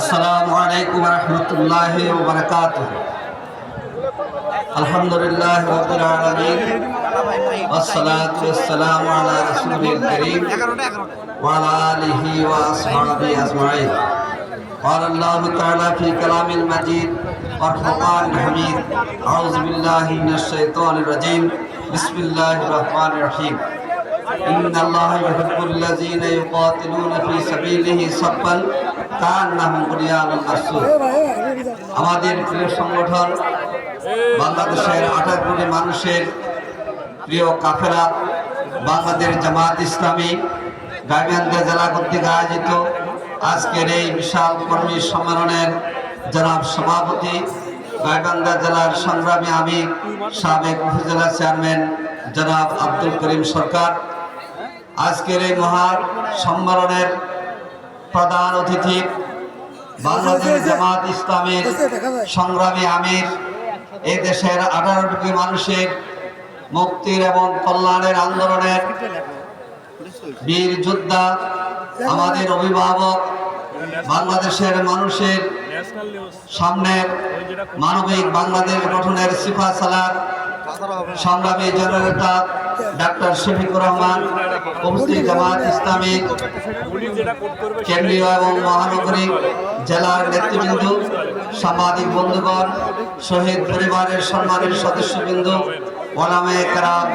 আসসালামু আলাইকুম ওয়া রাহমাতুল্লাহি ওয়া বারাকাতুহু। আলহামদুলিল্লাহি রাব্বিল আলামিন ওয়াসসালাতু ওয়াসসালামু আলা রাসূলিল কারীম ওয়া আলা আলিহি ওয়া আসহাবিহি আজমাইন। قال الله تعالى في كلام المجيد والفرقان الحميد أعوذ بالله من الشيطان الرجيم بسم الله الرحمن الرحيم إن الله يحب الذين يقاتلون في سبيله صفا كأنهم بنيان مرصوص। আমাদের প্রিয় সংগঠন বাংলাদেশের 28 কোটি মানুষের প্রিয় কাফেলা বাংলাদেশ জামাত ইসলামী গাইবান্ধা জেলা কর্তৃক আয়োজিত আজকের এই বিশাল কর্মী সম্মেলনের জনাব সভাপতি গাইবান্ধা জেলার সংগ্রামী আমির সাবেক উপজেলা চেয়ারম্যান জনাব আব্দুল করিম সরকার, আজকের এই মহা সম্মেলনের প্রধান অতিথি বাংলাদেশ জামাত ইসলামের সংগ্রামী আমির, এই দেশের 18 কোটি মানুষের মুক্তির এবং কল্যাণের আন্দোলনের বীর যোদ্ধা, আমাদের অভিভাবক, বাংলাদেশের মানুষের সামনের মানবিক বাংলাদেশ গঠনের সিফাসালার সংগ্রামী জননেতা ডাক্তার শফিকুর রহমান, উপস্থিত জামাত ইসলামী কেন্দ্রীয় এবং মহানগরী জেলার নেতৃবৃন্দ, সাংবাদিক বন্ধুগণ, শহীদ পরিবারের সম্মানের সদস্যবৃন্দ, ওলামায়ে কেরাম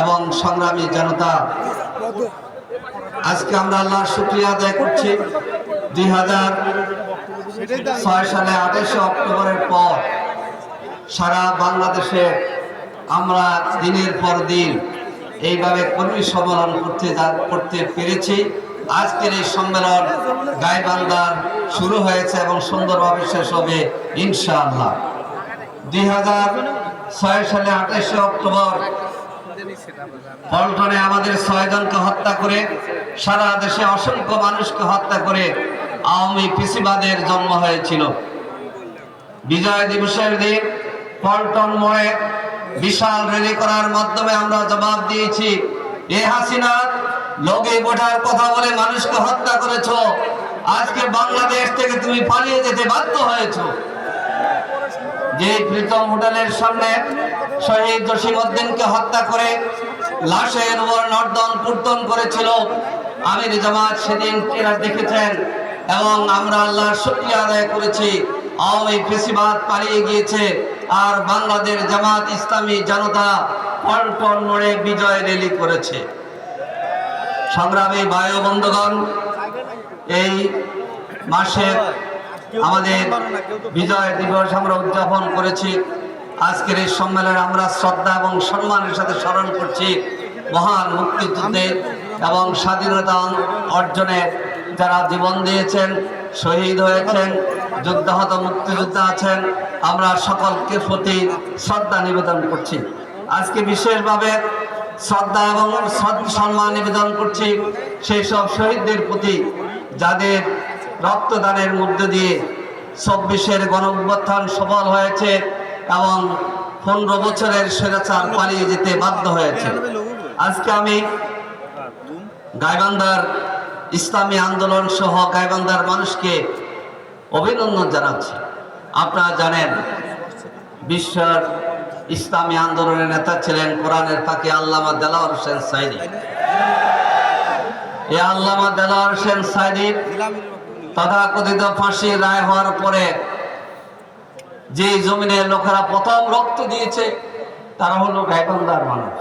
এবং সংগ্রামী জনতা, আজকে আমরা আল্লাহর শুকরিয়া আদায় করছি। 2006 সালে 28 অক্টোবরের পর সারা বাংলাদেশে আমরা দিনের পর দিন এইভাবে কর্মী সম্মেলন করতে পেরেছি। আজকের এই সম্মেলন গাইবান্ধার শুরু হয়েছে এবং সুন্দরভাবে শেষ হবে ইনশাআল্লাহ। 2006 সালে 28 অক্টোবর পল্টনে আমাদের 6 জনকে হত্যা করে সারা দেশে অসংখ্য মানুষকে হত্যা করে আওয়ামী ফ্যাসিবাদের জন্ম হয়েছিল। বিজয় দিবসের দিন পল্টন মোড়ে বিশাল র্যালি করার মাধ্যমে আমরা জবাব দিয়েছি, এ হাসিনা লগে ওঠার কথা বলে মানুষকে হত্যা করেছো, আজকে বাংলাদেশ থেকে তুমি পালিয়ে যেতে বাধ্য হয়েছো। যে প্রীতম হোটেলের সামনে শহীদ জসিমউদ্দিনকে হত্যা করে লাশের উপর নর্দন কীর্তন করেছিল, আমির জামাত সেদিন দেখেছেন এবং আমরা আল্লাহর শুকরিয়া আদায় করেছি। আওয়ামী ফ্যাসিবাদ পালিয়ে গিয়েছে আর বাংলাদেশ জামাত ইসলামী জনতা পল্টন মোড়ে বিজয় র্যালি করেছে। সংগ্রামী ভাই ও বন্ধুগণ, এই মাসে আমাদের বিজয় দিবস আমরা উদযাপন করেছি। আজকের এই সম্মেলনে আমরা শ্রদ্ধা এবং সম্মানের সাথে স্মরণ করছি মহান মুক্তিযুদ্ধে এবং স্বাধীনতা অর্জনে যারা জীবন দিয়েছেন, শহীদ হয়েছেন, যুদ্ধাহত মুক্তিযোদ্ধা আছেন, আমরা সকলকে প্রতি শ্রদ্ধা নিবেদন করছি। আজকে বিশেষভাবে শ্রদ্ধা এবং সম্মান নিবেদন করছি সেই সব শহীদদের প্রতি যাদের রক্তদানের মধ্য দিয়ে 24-এর গণঅভ্যুত্থান সফল হয়েছে এবং 15 বছরের স্বৈরাচার পালিয়ে যেতে বাধ্য হয়েছে। আজকে আমি গাইবান্ধার ইসলামী আন্দোলন সহ গাইবান্ধার মানুষকে অভিনন্দন জানাচ্ছি। আপনারা জানেন বিশ্বের ইসলামী আন্দোলনের নেতা ছিলেন কোরআনের ফাঁকি আল্লামা দেলাওয়ার হোসেন সাইদি। এই আল্লামা দেলাওয়ার হোসেন সাইদির তথাকথিত ফাঁসির রায় হওয়ার পরে যে জমিনের লোকেরা প্রথম রক্ত দিয়েছে তারা হলো গাইবান্ধার মানুষ।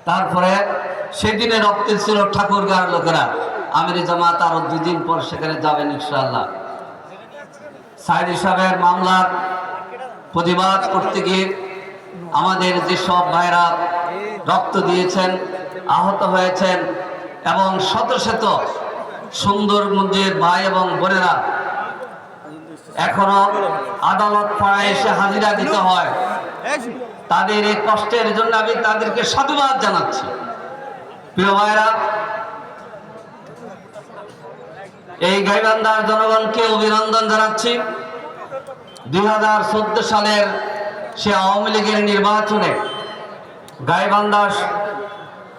তারপরে সেদিনে রক্ত ছিল ঠাকুরগাঁর লোকেরা। আমির জামাত আরো 2 দিন পর সেখানে যাবেন ইনশাআল্লাহ। সাইদি সাহেবের মামলার প্রতিবাদ করতে গিয়ে আমাদের যেসব ভাইরা রক্ত দিয়েছেন, আহত হয়েছেন এবং শত শত সুন্দরগঞ্জের ভাই এবং বোনেরা এখনো আদালত পাড়ায় এসে হাজিরা দিতে হয়, তাদের এই কষ্টের জন্য আমি তাদেরকে সাধুবাদ জানাচ্ছি। প্রিয় ভাইরা, এই গাইবান্ধার জনগণকে অভিনন্দন জানাচ্ছি। 2014 সালের সে আওয়ামী লীগের নির্বাচনে গাইবান্ধা